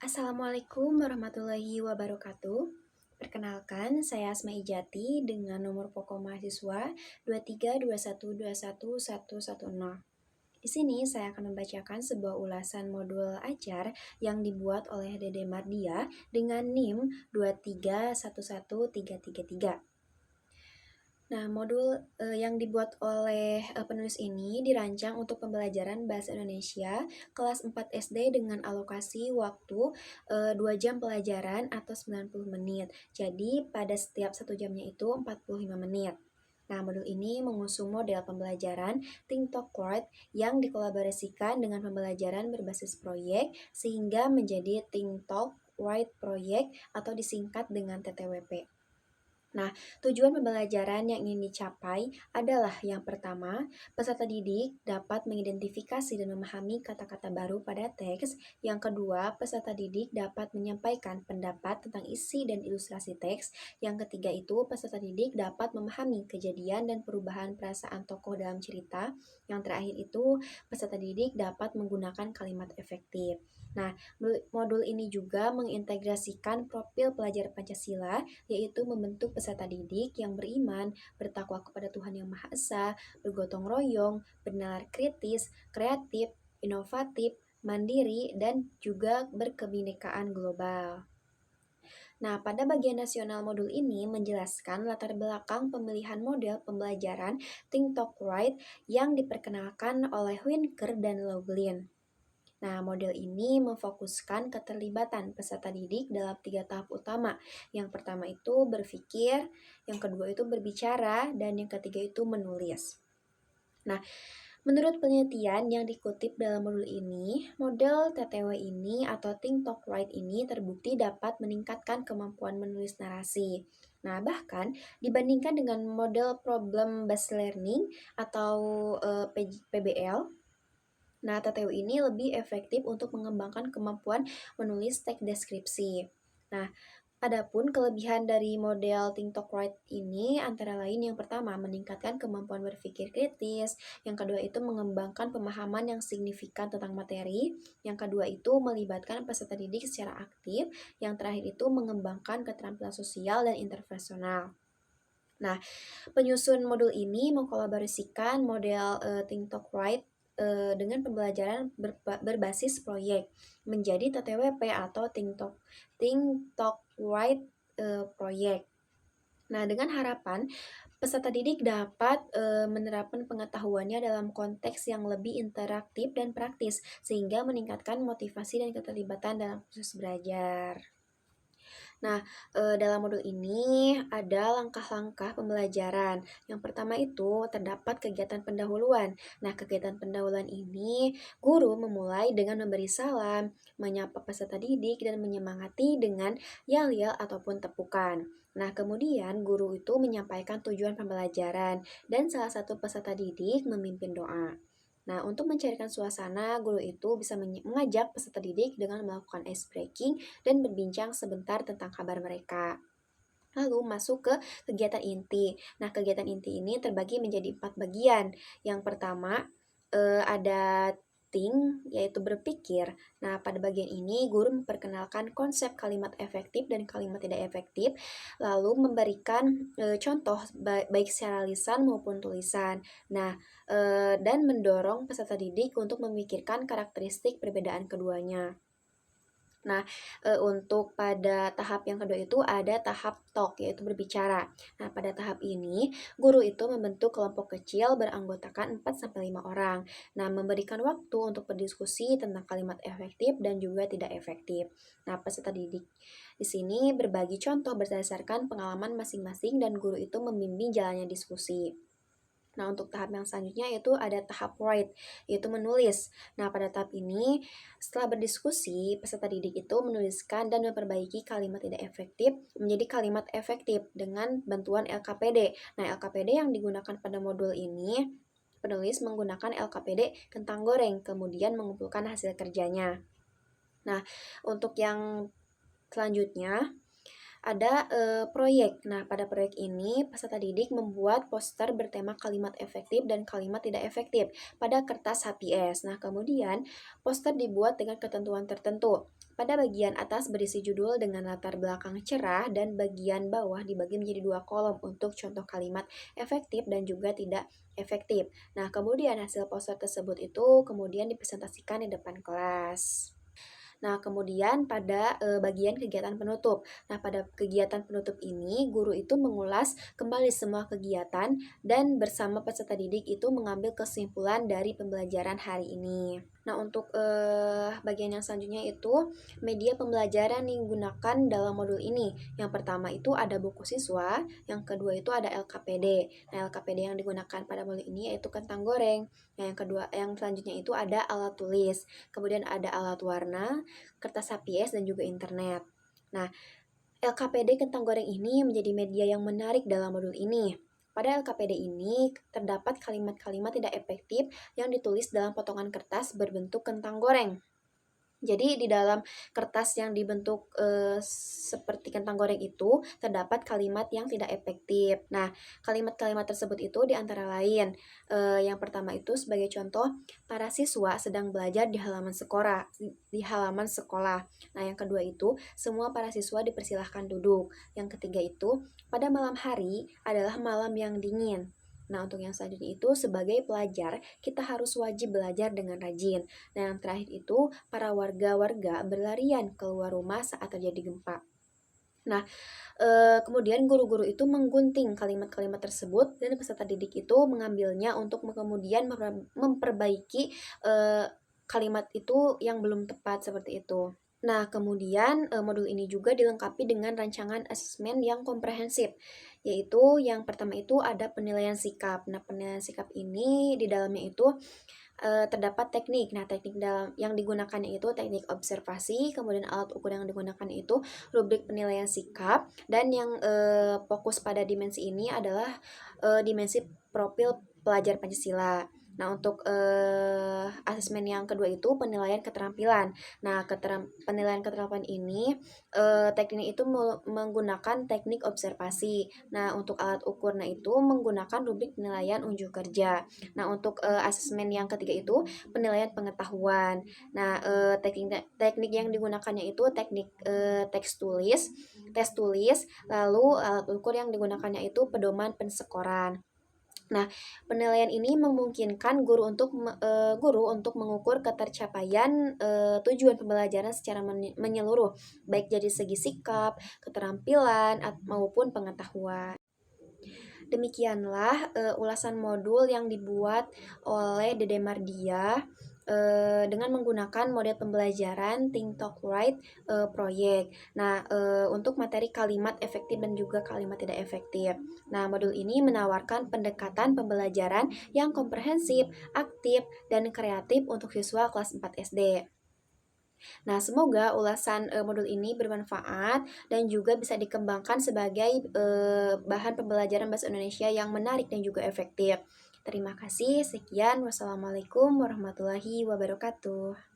Assalamualaikum warahmatullahi wabarakatuh. Perkenalkan, saya Asma Ijati dengan nomor pokok mahasiswa 232121110. Di sini saya akan membacakan sebuah ulasan modul ajar yang dibuat oleh Dede Mardia dengan NIM 2311333. Nah, modul yang dibuat oleh penulis ini dirancang untuk pembelajaran bahasa Indonesia kelas 4 SD dengan alokasi waktu 2 jam pelajaran atau 90 menit. Jadi, pada setiap 1 jamnya itu 45 menit. Nah, modul ini mengusung model pembelajaran Think Talk Write yang dikolaborasikan dengan pembelajaran berbasis proyek sehingga menjadi Think Talk Write Project atau disingkat dengan TTWP. Nah, tujuan pembelajaran yang ingin dicapai adalah yang pertama, peserta didik dapat mengidentifikasi dan memahami kata-kata baru pada teks. Yang kedua, peserta didik dapat menyampaikan pendapat tentang isi dan ilustrasi teks. Yang ketiga itu, peserta didik dapat memahami kejadian dan perubahan perasaan tokoh dalam cerita. Yang terakhir itu, peserta didik dapat menggunakan kalimat efektif. Nah, modul ini juga mengintegrasikan profil pelajar Pancasila, yaitu membentuk peserta didik yang beriman, bertakwa kepada Tuhan Yang Maha Esa, bergotong royong, bernalar kritis, kreatif, inovatif, mandiri, dan juga berkebinekaan global. Nah, pada bagian nasional modul ini menjelaskan latar belakang pemilihan model pembelajaran Think Talk Write yang diperkenalkan oleh Winker dan Loughlin. Nah, model ini memfokuskan keterlibatan peserta didik dalam 3 tahap utama. Yang pertama itu berpikir, yang kedua itu berbicara, dan yang ketiga itu menulis. Nah, menurut penelitian yang dikutip dalam modul ini, model TTW ini atau Think Talk Write ini terbukti dapat meningkatkan kemampuan menulis narasi. Nah, bahkan dibandingkan dengan model Problem Based Learning atau PBL, nah, TTW ini lebih efektif untuk mengembangkan kemampuan menulis teks deskripsi. Nah, adapun kelebihan dari model Think Talk Write ini antara lain yang pertama meningkatkan kemampuan berpikir kritis, yang kedua itu mengembangkan pemahaman yang signifikan tentang materi, yang kedua itu melibatkan peserta didik secara aktif, yang terakhir itu mengembangkan keterampilan sosial dan interpersonal. Nah, penyusun modul ini mengkolaborasikan model Think Talk Write dengan pembelajaran berbasis proyek menjadi TTWP atau Think Talk Write Project. Nah, dengan harapan peserta didik dapat menerapkan pengetahuannya dalam konteks yang lebih interaktif dan praktis sehingga meningkatkan motivasi dan keterlibatan dalam proses belajar. Nah, dalam modul ini ada langkah-langkah pembelajaran. Yang pertama itu terdapat kegiatan pendahuluan. Nah, kegiatan pendahuluan ini guru memulai dengan memberi salam, menyapa peserta didik, dan menyemangati dengan yel-yel ataupun tepukan. Nah, kemudian guru itu menyampaikan tujuan pembelajaran dan salah satu peserta didik memimpin doa. Nah, untuk mencairkan suasana, guru itu bisa mengajak peserta didik dengan melakukan ice breaking dan berbincang sebentar tentang kabar mereka. Lalu masuk ke kegiatan inti. Nah, kegiatan inti ini terbagi menjadi 4 bagian. Yang pertama, ada think, yaitu berpikir. Nah, pada bagian ini guru memperkenalkan konsep kalimat efektif dan kalimat tidak efektif, lalu memberikan contoh baik secara lisan maupun tulisan. Nah, dan mendorong peserta didik untuk memikirkan karakteristik perbedaan keduanya. Nah, untuk pada tahap yang kedua itu ada tahap talk, yaitu berbicara. Nah, pada tahap ini, guru itu membentuk kelompok kecil beranggotakan 4-5 orang. Nah, memberikan waktu untuk berdiskusi tentang kalimat efektif dan juga tidak efektif. Nah, peserta didik di sini berbagi contoh berdasarkan pengalaman masing-masing dan guru itu membimbing jalannya diskusi. Nah, untuk tahap yang selanjutnya yaitu ada tahap write, yaitu menulis. Nah, pada tahap ini, setelah berdiskusi, peserta didik itu menuliskan dan memperbaiki kalimat tidak efektif menjadi kalimat efektif dengan bantuan LKPD. Nah, LKPD yang digunakan pada modul ini, penulis menggunakan LKPD kentang goreng, kemudian mengumpulkan hasil kerjanya. Nah, untuk yang selanjutnya, ada proyek. Nah, pada proyek ini peserta didik membuat poster bertema kalimat efektif dan kalimat tidak efektif pada kertas HPS. Nah, kemudian poster dibuat dengan ketentuan tertentu. Pada bagian atas berisi judul dengan latar belakang cerah dan bagian bawah dibagi menjadi 2 kolom untuk contoh kalimat efektif dan juga tidak efektif. Nah, kemudian hasil poster tersebut itu kemudian dipresentasikan di depan kelas. Nah, kemudian pada bagian kegiatan penutup. Nah, pada kegiatan penutup ini, guru itu mengulas kembali semua kegiatan dan bersama peserta didik itu mengambil kesimpulan dari pembelajaran hari ini. Nah, untuk bagian yang selanjutnya itu media pembelajaran yang digunakan dalam modul ini. Yang pertama itu ada buku siswa, yang kedua itu ada LKPD. Nah, LKPD yang digunakan pada modul ini yaitu kentang goreng. Nah, yang kedua, yang selanjutnya itu ada alat tulis, kemudian ada alat warna, kertas HPS, dan juga internet. Nah, LKPD kentang goreng ini menjadi media yang menarik dalam modul ini. Pada LKPD ini terdapat kalimat-kalimat tidak efektif yang ditulis dalam potongan kertas berbentuk kentang goreng. Jadi di dalam kertas yang dibentuk seperti kentang goreng itu terdapat kalimat yang tidak efektif. Nah, kalimat-kalimat tersebut itu diantara lain, yang pertama itu sebagai contoh, para siswa sedang belajar di halaman sekolah. Nah, yang kedua itu semua para siswa dipersilahkan duduk. Yang ketiga itu pada malam hari adalah malam yang dingin. Nah, untuk yang selanjutnya itu sebagai pelajar kita harus wajib belajar dengan rajin. Nah, yang terakhir itu para warga-warga berlarian keluar rumah saat terjadi gempa. Nah, kemudian guru-guru itu menggunting kalimat-kalimat tersebut dan peserta didik itu mengambilnya untuk kemudian memperbaiki kalimat itu yang belum tepat seperti itu. Nah, kemudian modul ini juga dilengkapi dengan rancangan asesmen yang komprehensif, yaitu yang pertama itu ada penilaian sikap. Nah, penilaian sikap ini di dalamnya itu terdapat teknik. Nah, teknik dalam yang digunakannya itu teknik observasi, kemudian alat ukur yang digunakan itu rubrik penilaian sikap, dan yang fokus pada dimensi ini adalah dimensi profil pelajar Pancasila. Nah, untuk asesmen yang kedua itu penilaian keterampilan. Nah, penilaian keterampilan ini teknik itu menggunakan teknik observasi. Nah, untuk alat ukurnya itu menggunakan rubrik penilaian unjuk kerja. Nah, untuk asesmen yang ketiga itu penilaian pengetahuan. Nah, teknik yang digunakannya itu teknik tes tulis, lalu alat ukur yang digunakannya itu pedoman penskoran. Nah, penilaian ini memungkinkan guru untuk mengukur ketercapaian tujuan pembelajaran secara menyeluruh, baik dari segi sikap, keterampilan, maupun pengetahuan. Demikianlah ulasan modul yang dibuat oleh Dede Mardia dengan menggunakan model pembelajaran Think Talk Write proyek. Nah, untuk materi kalimat efektif dan juga kalimat tidak efektif. Nah, modul ini menawarkan pendekatan pembelajaran yang komprehensif, aktif, dan kreatif untuk siswa kelas 4 SD. Nah, semoga ulasan modul ini bermanfaat dan juga bisa dikembangkan sebagai bahan pembelajaran bahasa Indonesia yang menarik dan juga efektif. Terima kasih, sekian. Wassalamualaikum warahmatullahi wabarakatuh.